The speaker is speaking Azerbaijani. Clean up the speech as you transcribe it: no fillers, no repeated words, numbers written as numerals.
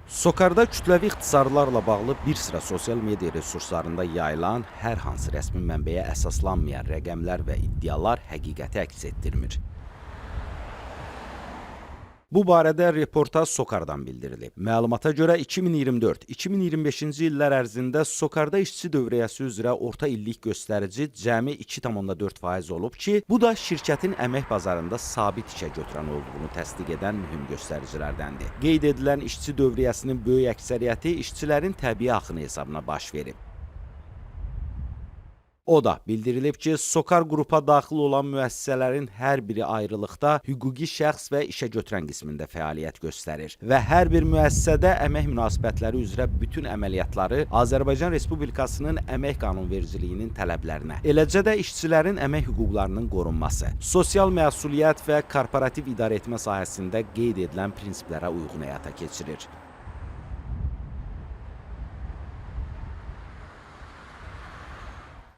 SOCAR-da kütləvi ixtisarlarla bağlı bir sıra sosial media resurslarında yayılan hər hansı rəsmi mənbəyə əsaslanmayan rəqəmlər və iddialar həqiqəti əks etdirmir. Bu barədə reportaj SOCAR-dan bildirilib. Məlumata görə 2024-2025-ci illər ərzində SOCAR-da işçi dövriyyəsi üzrə orta illik göstərici cəmi 2,4% olub ki, bu da şirkətin əmək bazarında sabit işə götürən olduğunu təsdiq edən mühüm göstəricilərdəndir. Qeyd edilən işçi dövriyyəsinin böyük əksəriyyəti işçilərin təbii axını hesabına baş verib. O da bildirilib ki, SOCAR qrupa daxil olan müəssisələrin hər biri ayrılıqda hüquqi şəxs və işə götürən qismində fəaliyyət göstərir və hər bir müəssisədə əmək münasibətləri üzrə bütün əməliyyatları Azərbaycan Respublikasının əmək qanunvericiliyinin tələblərinə, eləcə də işçilərin əmək hüquqlarının qorunması, sosial məsuliyyət və korporativ idarəetmə sahəsində qeyd edilən prinsiplərə uyğun həyata keçirir.